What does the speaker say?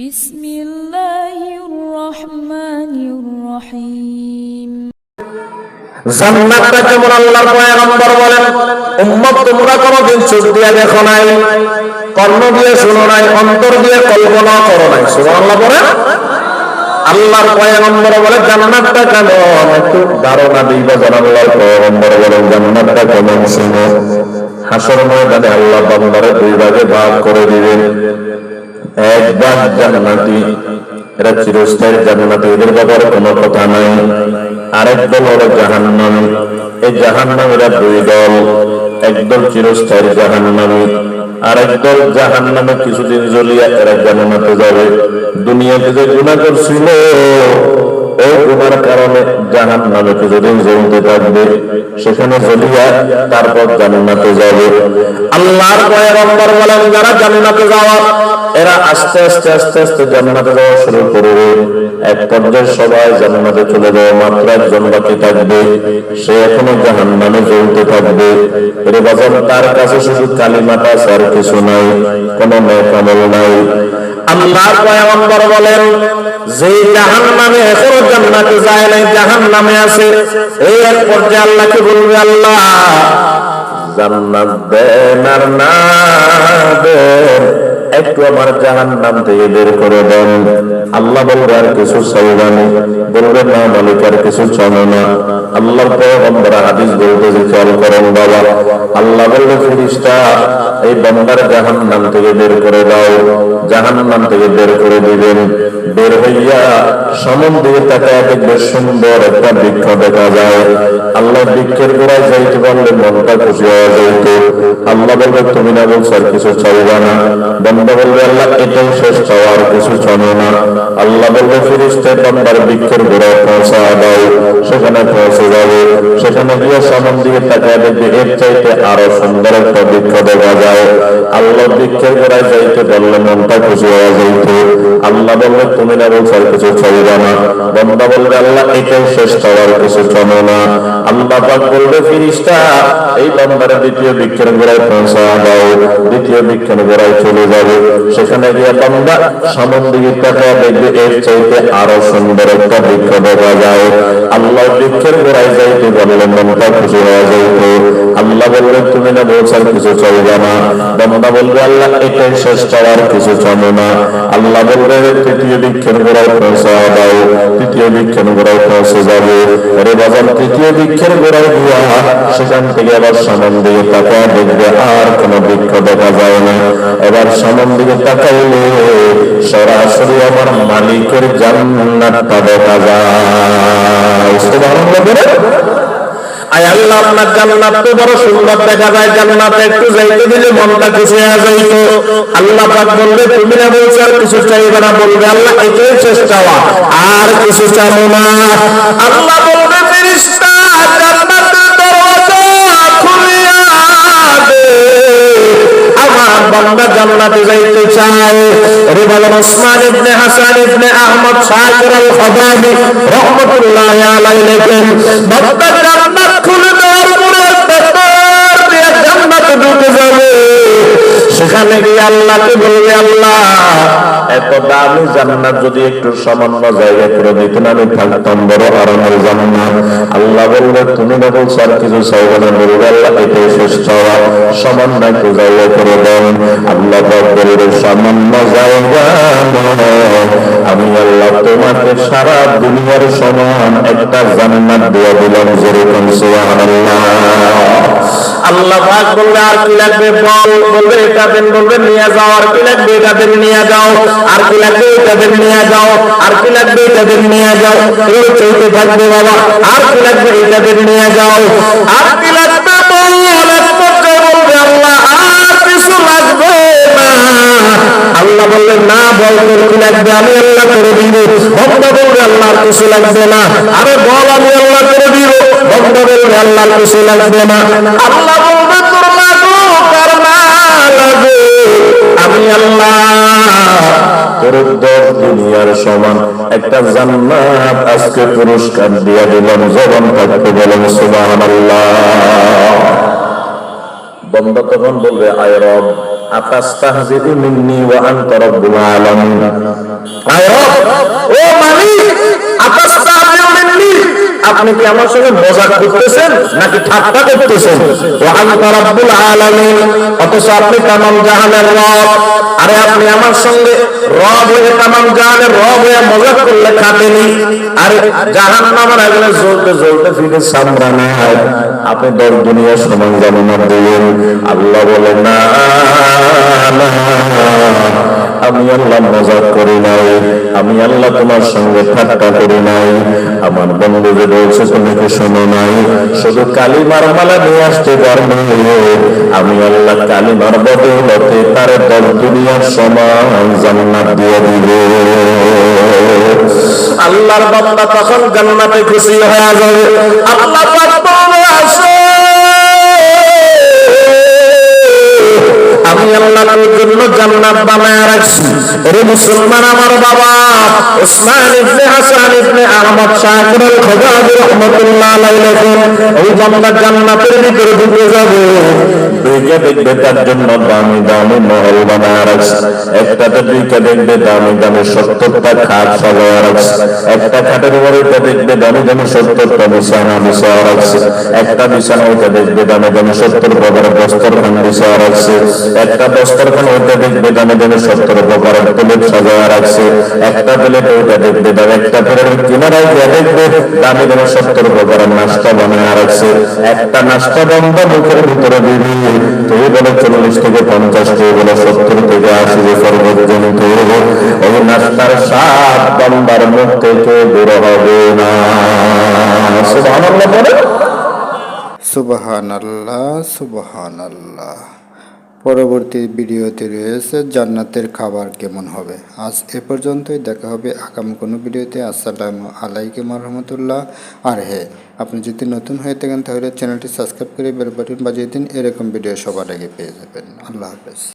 বিসমিল্লাহির রহমানির রহিম। জান্নাতটা যেমন আল্লাহর পয়গম্বর বলেন, উম্মত তোমরা কোনদিন চোখ দিয়ে দেখো নাই, কর্ণ দিয়ে শুনো নাই, অন্তর দিয়ে কল্পনা করো নাই। সুবহানাল্লাহ বলেন। আল্লাহর পয়গম্বর বলে জান্নাতটা কেমন একটু ধারণা দিবা। আল্লাহর পয়গম্বর বলেন জান্নাতটা কেমন শুনো। হাসর ময়দানে আল্লাহ বান্দারে দুই ভাগে ভাগ করে দিবেন। এক ভাগ জান্নাতি, এরা চিরস্থায়ী জান্নাতি, এদের ব্যাপারে কোনো কথা নাই। আরেক দল হলো জাহান্নামী। এই জাহান্নামীরা দুই দল, একদল চিরস্থায়ী জাহান্নামী, আরেক দল জাহান্নামে কিছুদিন জ্বলিয়া এরা জান্নাতে যাবে। দুনিয়াতে যে গুনাহ করছিল ওই গুনার কারণে জাহান্নামে কিছুদিন জ্বলতে থাকবে, সেখানে জ্বলিয়া তারপর জান্নাতে যাবে। আল্লাহর পয়গম্বর বলেন যারা জান্নাতে যাওয়ার এরা আস্তে আস্তে আস্তে আস্তে জান্নাতে যাওয়া শুরু করবে। এক পর্যায়ে সবাই জান্নাতে চলে যাওয়া মাত্র একজন বাকি থাকবে, সে এখনো জাহান্নামে জ্বলতে থাকবে। এর বাজার তার কাছে শুধু কালিমাটা আছে, আর কিছু নাই, কোনো নেক আমল নাই। আল্লাহর পয়গম্বর বলেন যে জাহান্নামে এখনো জান্নাতে যায় নাই, জাহান্নামে আছে, এই এক পর্যায়ে আল্লাহকে বলবে আল্লাহ জান্নাত দেন আর না দেন, একটু আমার জাহান্নাম থেকে বের করে দেন। আল্লাহ বলবে আর কিছু চাইবা না, বলবে না মালিক আর কিছু চাও না। আল্লাহর পয়গম্বর হাদিস বলতেছে খেয়াল করেন বাবা, আল্লাহ বলবে ফেরেশতা এই বান্দার জাহান্নাম থেকে বের করে দাও। জাহান্নাম থেকে বের করে দিবেন। বের হইয়া সামন দিকে তাকায় দেখবে সুন্দর একটা বৃক্ষ দেখা যায়। আল্লাহ বৃক্ষের গোড়ায় যাইতে পারলে মনটা খুশি হয়ে যাইত। আল্লাহ বলবে তুমি না বলছো আর কিছু চাইবা না। বান্দা বলবে আল্লাহ এটাই শেষ চাওয়া, আর কিছু চাও না। আল্লাহ বলবে ফেরেশতা বান্দার বৃক্ষের গোড়ায় পৌঁছা দাও। সেখানে পৌঁছে যাবে, সেখানে গিয়ে সামন দিকে তাকায় দেখবে এর চাইতে আরো সুন্দর একটা বৃক্ষ দেখা যায়। আল্লাহ বৃক্ষের গোড়ায় যাইতে বললে মনটা খুশি হয়ে যাইত। আল্লাহ বলবে তুমি না বলছো আর কিছু চাইবা না। বান্দা বলবে আল্লাহ এটাই শেষ চাওয়া, আর কিছু চাও না। আল্লাহ পাক বলবে ফেরেশতা এই বান্দার দ্বিতীয় বৃক্ষের গোড়ায় পৌঁছা দাও। দ্বিতীয় বৃক্ষের গোড়ায় চলে যাবে, সেখানে গিয়ে বান্দা সামন দিকে তাকায় দেখবে এর চাইতে আরো সুন্দর একটা বৃক্ষ দেখা যায়। আল্লাহ বৃক্ষের গোড়ায় যাইতে বললে মনটা খুশি হয়ে যাইত। আল্লাহ বলবে তুমি না বলছো আর কিছু চাইবা না। বান্দা বলবে আল্লাহ এটাই শেষ চাওয়া, আর কিছু চাও না। আল্লাহ বলবে তৃতীয় বৃক্ষের গোড়ায় পৌঁছা দাও। তৃতীয় বৃক্ষের গোড়ায় পৌঁছে যাবে। আরে বাজার তৃতীয় বৃক্ষের গোড়ায় গিয়া সেখান থেকে আবার সামন দিকে তাকায় দেখবে আর কোন বৃক্ষ দেখা যায় না। এবার সামন দিকে তাকাইলে সরাসরি আমার মালিকের জান্নাতটা দেখা যায়। সুবহানাল্লাহ বলে আয় আল্লাহ আপনার জান্নাত তো বড় সুন্দর দেখা যায়, জান্নাতে একটু যাইতে দিলে মনটা খুশি হয়ে যাইত। আল্লাহ পাক বলবে তুমি না বলছো আর কিছু চাইবে না। বলবে আল্লাহ এটাই শেষ চাওয়া, আর কিছু চাও না। আল্লাহ বলবে ফেরেশতা জান্নাতের দরজা খুলিয়া দে, আমার বান্দা জান্নাতে যাইতে চায়। আরে বলেন ওসমান ইবনে হাসান ইবনে আহমদ শাকির আল খাদামি রাহমাতুল্লাহি আলাইহি লেখেন বান্দা জান্নাত খুলে দেওয়ার পরে ভেতর দিয়ে জান্নাতে ঢুকে যাবে। সেখানে গিয়ে আল্লাহকে বলবে আল্লাহ এত দামি জান্নাত যদি একটু সামান্য জায়গা করে দিতেন আমি থাকতাম বড় আরামের জান্নাত। আল্লাহ বলবে তুমি না বলছো আর কিছু চাইবে না। বলবে আল্লাহ এটাই শেষ চাওয়া, সামান্য একটু জায়গা করে দেন। আল্লাহ বলবে সামান্য জায়গা আমি আল্লাহ তোমাকে সারা দুনিয়ার সমান একটা জান্নাত দিয়ে দিলাম। যেরকম সুবহানাল্লাহ। আল্লাহ পাক বলবে আর কি লাগবে বল। বলবে এটা দেন। বলবে নিয়ে যাও। আর কি লাগবে এটা দেন, নিয়ে যাও। আর কি লাগবে এটা দেন, নিয়ে যাও। আর কি লাগবে এটা দেন, নিয়ে যাও। এই চলতে থাকবে বাবা। আর কি লাগবে এটা দেন, নিয়ে যাও। আর কি লাগবে বল। এক পর্যায়ে বলবে আল্লাহ আর কিছু লাগবে না। আল্লাহ বললেন না বল তোর কি লাগবে, আমি আল্লাহ করে দিব। বান্দা বলবে আল্লাহ আর কিছু লাগবে না। আরে বল আমি আল্লাহ করে দিব। বান্দা বলবে আল্লাহ আর কিছু লাগবে না। আল্লাহ বলবে তোর লাগুক আর না লাগুক আমি আল্লাহ তোর 10 দুনিয়ার সমান একটা জান্নাত আজকে পুরস্কার দিয়ে দিলাম। জবান থাকতে বলেন সুবহানাল্লাহ। বান্দা তখন বলবে আয় রব আতাস্তাহজিউ মিন্নি ওয়া আনতা রাব্বুল আলামিন, আপনি কি আমার সঙ্গে মজাক করতেছেন নাকি ঠাট্টা করতেছেন? ওয়া আনতা রাব্বুল আলামিন, অথচ আপনি তামাম জাহানের রব। আরে আপনি আমার সঙ্গে রব হয়ে তামাম জাহানের রব হয়ে মজাক করলে খাটেনি। আরে জাহান্নামের আগুনে জ্বলতে জ্বলতে ফিরে সামরা নাই, আপনি দর দুনিয়া সমান জান্নাত দিবেন। আল্লাহ বলে না, আমি আল্লাহ মজাক করি নাই, আমি আল্লাহ তোমার সঙ্গে ঠাট্টা করি নাই। আমার বন্ধু যে বলছে তুমি কি শোনো নাই, শুধু কালিমার মালা নিয়ে আসতে পারবে, আমি আল্লাহ কালিমার বদৌলতে তার দর দুনিয়ার সমান জান্নাত দিয়ে দিব। আল্লাহর বান্দা তখন জান্নাতে খুশি হয়ে যাবে। আল্লাহ পাক বলে আসে, আমি আল্লাহ তোর জন্য জান্নাত বানায় রাখছি। ওরে মুসলমান আমার বাবা, উসমান ইবনে হাসান ইবনে আহমদ শাকির আল খোদাবি রাহমাতুল্লাহ আলাইহি ওই বান্দা জান্নাতের ভিতরে ঢুকে যাবে, দুইটা দেখবে তার জন্য দামি দামি মহল বানায় রাখছে। একটাতে দুইটা দেখবে দামি দামি 70টা খাট সাজায় রাখছে, একটা খাটের উপরে ওইটা দেখবে দামি দামি 70টা বিছানা বিছায় রাখছে, একটা বিছানা ওইটা দেখবে দামি দামি 70 প্রকারের দস্তরখান বিছায় রাখছে, একটা দস্তরখান ওইটা দেখবে দামি দামি 70 প্রকারের প্লেট সাজায় রাখছে, একটা প্লেট ওইটা দেখবে দামি, একটা প্লেটের কিনারায় গিয়ে দেখবে দামি দামি 70 প্রকারের নাস্তা বানায় রাখছে। একটা নাস্তা বন্ধ মুখের ভিতরে দিবি, তুই বলে 40 থেকে 50, তুই বলে 70 থেকে 80 বছর পর্যন্ত ওই নাস্তার স্বাদ বান্দার মুখ থেকে বের হবে না। সুবহানাল্লাহ বলে। সুবহানাল্লাহ, সুবহানাল্লাহ। পরবর্তী ভিডিওতে রয়েছে জান্নাতের খাবার কেমন হবে। আজ এ পর্যন্তই, দেখা হবে আগামী কোনো ভিডিওতে। আসসালামু আলাইকুম ওয়া রাহমাতুল্লাহ। আর হ্যাঁ, আপনি যদি নতুন হয়ে থাকেন তাহলে চ্যানেলটি সাবস্ক্রাইব করে বেল বাটন বাজিয়ে দিন, এরকম ভিডিও সবার আগে পেয়ে যাবেন। আল্লাহ হাফেজ।